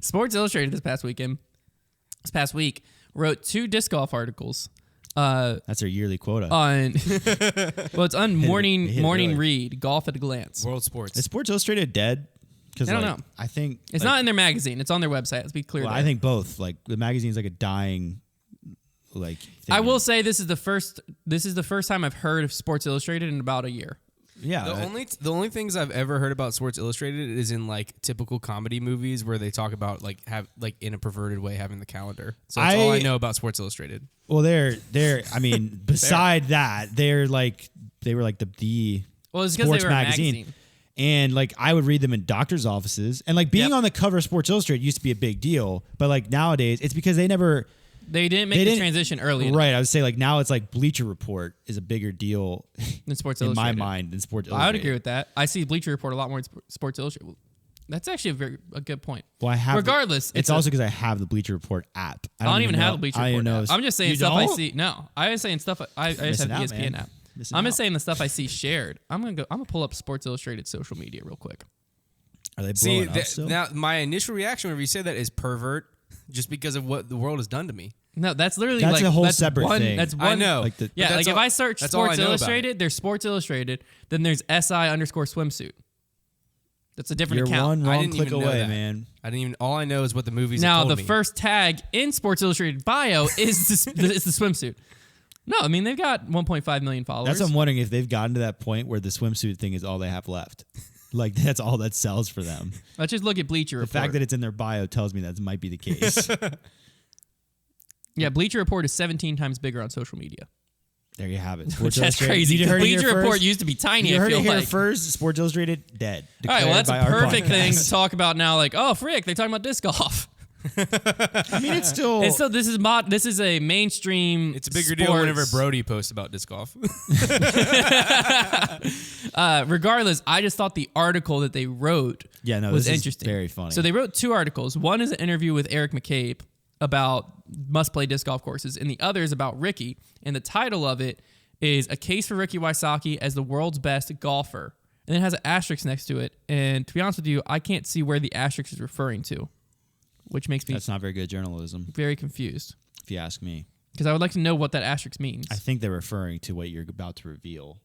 Sports Illustrated this past week, wrote 2 disc golf articles. That's their yearly quota. It's on Morning Read, Golf at a Glance. World Sports. Is Sports Illustrated dead? I don't know. I think it's not in their magazine. It's on their website. Let's be clear. Well, I think both. Like the magazine's like a dying. Thing. I will say this is the first time I've heard of Sports Illustrated in about a year. Yeah. The only things I've ever heard about Sports Illustrated is in like typical comedy movies where they talk about like in a perverted way having the calendar. So that's all I know about Sports Illustrated. Well, they're. I mean, beside that, they were like the well, it's because they were a magazine. And like I would read them in doctors' offices, and like being on the cover of Sports Illustrated used to be a big deal, but like nowadays it's because they didn't make the transition early enough. Right, I would say like now it's like Bleacher Report is a bigger deal than Sports in Illustrated. my mind than Sports Illustrated. I would agree with that. I see Bleacher Report a lot more in Sports Illustrated. That's actually a good point. Well, I have. Regardless, it's also because I have the Bleacher Report app. I don't even have the Bleacher Report app. I'm just saying stuff don't? I see. No, I was saying stuff. I just have the ESPN app. I'm just saying the stuff I see shared. I'm gonna pull up Sports Illustrated social media real quick. Are they blowing up still? Now, my initial reaction whenever you say that is pervert, just because of what the world has done to me. No, that's literally a whole separate thing. That's one. I know. Like if I search Sports Illustrated, there's Sports Illustrated. Then there's SI_swimsuit. That's a different account. You're one wrong click away, man. I didn't even. All I know is what the movies. Now have told the me. first tag in Sports Illustrated bio is the swimsuit. No, I mean they've got 1.5 million followers. That's what I'm wondering if they've gotten to that point where the swimsuit thing is all they have left. Like that's all that sells for them. Let's just look at Bleacher Report. The fact that it's in their bio tells me that might be the case. Yeah, Bleacher Report is 17 times bigger on social media. There you have it. That's crazy. Bleacher Report used to be tiny. You heard it it here like. first. Sports Illustrated dead. All right, well that's a perfect thing to talk about now. Like, oh, frick, they're talking about disc golf. I mean, it's still. This is a mainstream. It's a bigger deal whenever Brody posts about disc golf. Regardless, I just thought the article that they wrote was interesting. Very funny. So they wrote 2 articles. One is an interview with Eric McCabe about must-play disc golf courses, and the other is about Ricky. And the title of it is "A Case for Ricky Wysocki as the World's Best Golfer," and it has an asterisk next to it. And to be honest with you, I can't see where the asterisk is referring to, which makes me that's not very good journalism. Very confused, if you ask me. Because I would like to know what that asterisk means. I think they're referring to what you're about to reveal,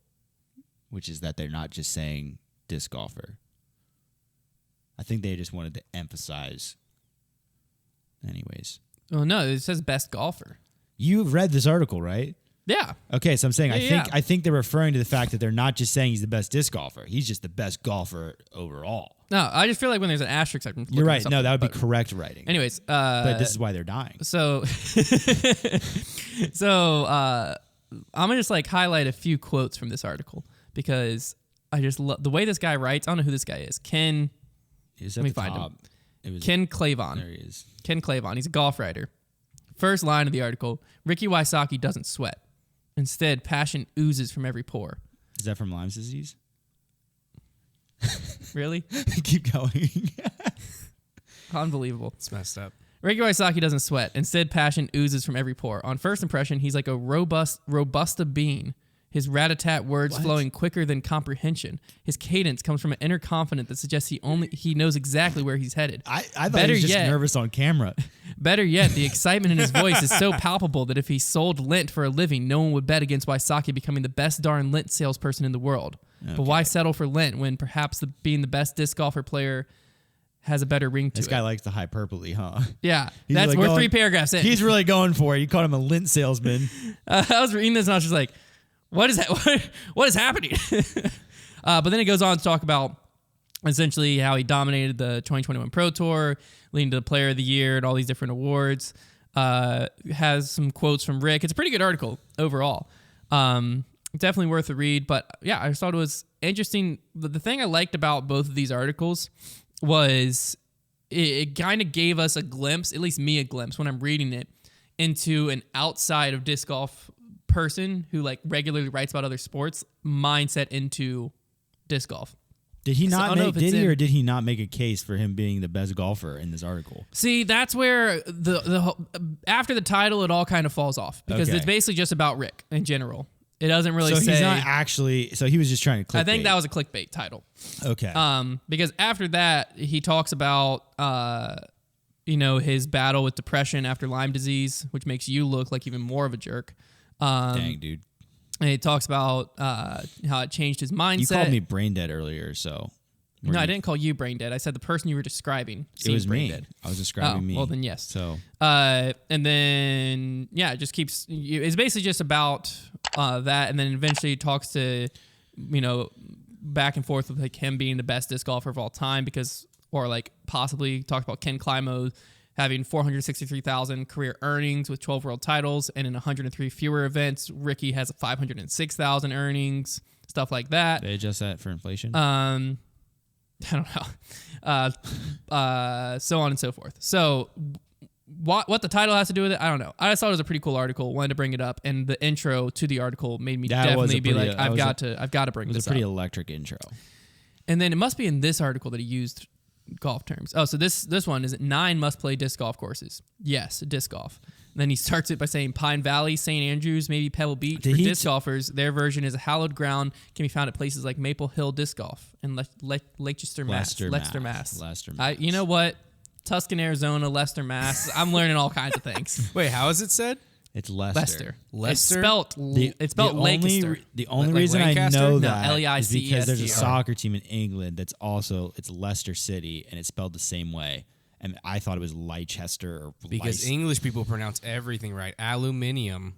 which is that they're not just saying disc golfer. I think they just wanted to emphasize. Anyways. Oh no, it says best golfer. You've read this article, right? Yeah. Okay, so I'm saying I think they're referring to the fact that they're not just saying he's the best disc golfer. He's just the best golfer overall. No, I just feel like when there's an asterisk, you're right. No, that would be correct writing. Anyways, but this is why they're dying. So, I'm gonna just like highlight a few quotes from this article because I just love the way this guy writes. I don't know who this guy is. Ken. Let me find him. Ken Clavon. There he is. Ken Clavon. He's a golf writer. First line of the article: Ricky Wysocki doesn't sweat. Instead, passion oozes from every pore. Is that from Lyme's disease? Really? Keep going. Unbelievable. It's messed up. Ricky Wysocki doesn't sweat. Instead, passion oozes from every pore. On first impression, he's like a robusta bean. His rat-a-tat words flowing quicker than comprehension. His cadence comes from an inner confidence that suggests he knows exactly where he's headed. I thought he was just nervous on camera. Better yet, the excitement in his voice is so palpable that if he sold lint for a living, no one would bet against Wysocki becoming the best darn lint salesperson in the world. Okay. But why settle for lint when perhaps being the best disc golfer player has a better ring to it? This guy likes the hyperbole, huh? Yeah. We're 3 paragraphs in. He's really going for it. You called him a lint salesman. I was reading this and I was just like, what is that? What is happening? But then it goes on to talk about essentially how he dominated the 2021 Pro Tour, leading to the Player of the Year and all these different awards. Has some quotes from Rick. It's a pretty good article overall. Definitely worth a read. But yeah, I just thought it was interesting. The thing I liked about both of these articles was it kind of gave us a glimpse, at least me a glimpse when I'm reading it, into an outside of disc golf person who like regularly writes about other sports mindset into disc golf. Did he not did he not make a case for him being the best golfer in this article? See, that's where the after the title it all kind of falls off because it's basically just about Rick in general. It doesn't really say. So he's not actually. So he was just trying to clickbait. I think that was a clickbait title. Okay. Because after that, he talks about, his battle with depression after Lyme disease, which makes you look like even more of a jerk. Dang, dude. And he talks about how it changed his mindset. You called me brain dead earlier, so. No, I didn't call you brain dead. I said the person you were describing. It was brain me. Dead. I was describing me. Well, then yes. So. And then it just keeps. It's basically just about that, and then eventually talks to, back and forth with like him being the best disc golfer of all time or like possibly talks about Ken Climo having 463,000 career earnings with 12 world titles, and in 103 fewer events, Ricky has 506,000 earnings, stuff like that. They adjust that for inflation. I don't know. So on and so forth. So what the title has to do with it, I don't know. I just thought it was a pretty cool article. Wanted to bring it up, and the intro to the article made me definitely be like, I've got to bring this up. It was a pretty electric intro. And then it must be in this article that he used golf terms. Oh, so this one is 9 must-play disc golf courses. Yes, disc golf. And then he starts it by saying Pine Valley, St. Andrews, maybe Pebble Beach. For disc golfers, their version is a hallowed ground, can be found at places like Maple Hill Disc Golf and Leicester, Mass. You know what? Tuscan, Arizona, Leicester, Mass. I'm learning all kinds of things. Wait, how is it said? It's Leicester. It's spelled Leicester. The only reason Lancaster? I know that is Leicester. Because there's a soccer team in England that's also, it's Leicester City, and it's spelled the same way. And I thought it was Leicester or because English people pronounce everything right. Aluminium.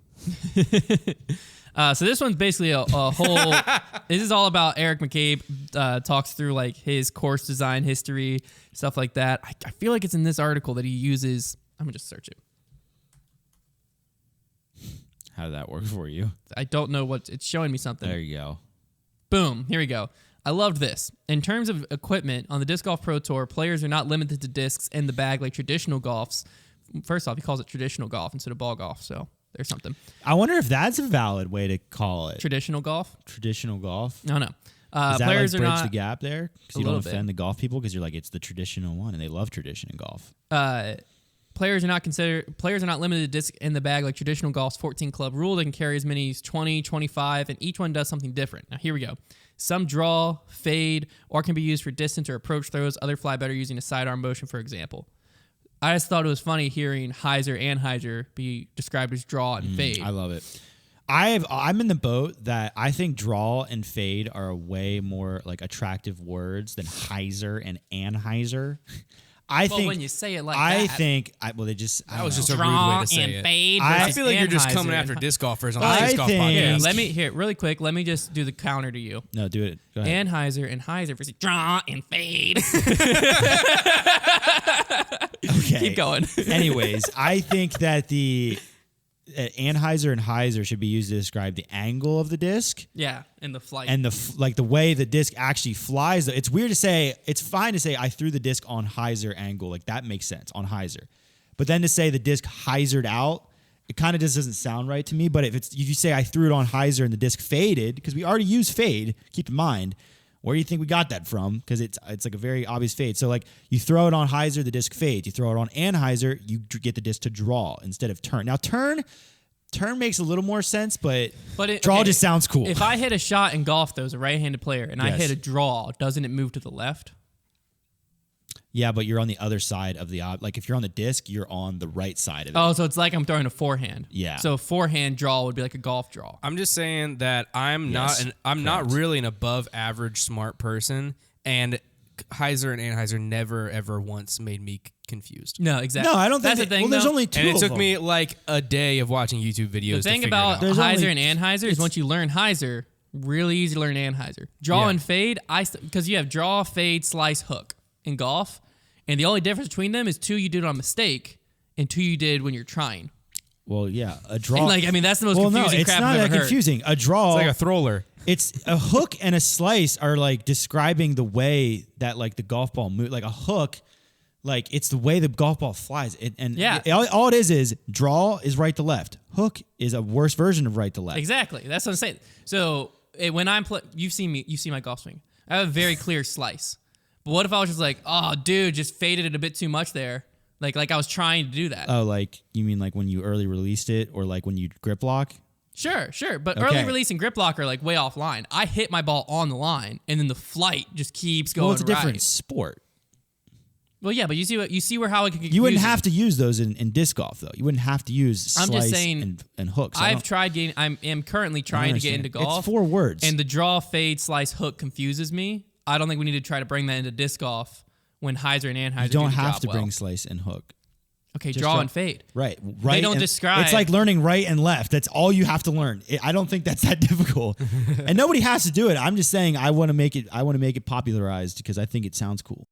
So this one's basically a whole. This is all about Eric McCabe. Talks through like his course design history, stuff like that. I feel like it's in this article that he uses. I'm gonna just search it. How did that work for you? I don't know what it's showing me something. There you go. Boom. Here we go. I loved this. In terms of equipment, on the Disc Golf Pro Tour, players are not limited to discs in the bag like traditional golfs. First off, he calls it traditional golf instead of ball golf, so there's something. I wonder if that's a valid way to call it. Traditional golf? Traditional golf? No. Is that players like are bridge not the gap there? Because you don't offend the golf people because you're like, it's the traditional one, and they love tradition in golf. Players are not limited to disc in the bag like traditional golf's 14 club rule. They can carry as many as 20, 25, and each one does something different. Now, here we go. Some draw, fade, or can be used for distance or approach throws. Other fly better using a sidearm motion, for example. I just thought it was funny hearing Heiser and Heiser be described as draw and fade. I love it. I'm in the boat that I think draw and fade are way more like attractive words than Heiser and Anheuser. I think when you say it like that. I think they just that was just a rude way to say it. Fade I feel like you're just coming after disc golfers on the disc golf Here, podcast. really quick. Let me just do the counter to you. No, do it. Go ahead. Anheuser and Heiser versus draw and fade. Okay. Keep going. Anyways, I think that the Anheuser and Heiser should be used to describe the angle of the disc. Yeah, and the flight. And the way the disc actually flies. It's weird to say, it's fine to say I threw the disc on Heiser angle. Like that makes sense on Heiser. But then to say the disc Heisered out, it kind of just doesn't sound right to me. But if you say I threw it on Heiser and the disc faded, because we already use fade, keep in mind, where do you think we got that from? Because it's like a very obvious fade. So like you throw it on Heiser, the disc fades. You throw it on Anheuser, you get the disc to draw instead of turn. Now turn makes a little more sense, but draw just sounds cool. If I hit a shot in golf, though, as a right-handed player, and I hit a draw, doesn't it move to the left? Yeah, but you're on the other side of the like if you're on the disc, you're on the right side of it. Oh, so it's like I'm throwing a forehand. Yeah. So a forehand draw would be like a golf draw. I'm just saying that I'm not really an above average smart person, and Heiser and Anheuser never ever once made me confused. No, exactly. No, I don't think that's the thing. There's only two. And it took me like a day of watching YouTube videos. The thing about Heiser and Anheuser is once you learn Heiser, really easy to learn Anheuser. Draw and fade, because you have draw, fade, slice, hook in golf, and the only difference between them is 2 you did on mistake and 2 you did when you're trying. Well, yeah, a draw. And that's the most confusing crap I've ever heard. It's not that confusing. A draw. It's like a thrower. It's a hook and a slice are like describing the way that like the golf ball moves. Like a hook, like it's the way the golf ball flies. All it is draw is right to left. Hook is a worse version of right to left. Exactly. That's what I'm saying. So when I'm you see my golf swing. I have a very clear slice. But what if I was just like, oh, dude, just faded it a bit too much there? Like I was trying to do that. Oh, like you mean like when you early released it, or like when you grip lock? Sure. But early release and grip lock are like way offline. I hit my ball on the line, and then the flight just keeps going. Well, it's a different sport. Well, yeah, but you see where how it can. You wouldn't have to use those in disc golf though. You wouldn't have to use slice and hooks. I am currently trying to get into golf. It's 4 words. And the draw, fade, slice, hook confuses me. I don't think we need to try to bring that into disc golf when Heiser and Anheuser. You don't have to bring slice and hook. Okay, draw and fade. Right. They don't describe. It's like learning right and left. That's all you have to learn. I don't think that's that difficult. And nobody has to do it. I'm just saying I want to make it popularized because I think it sounds cool.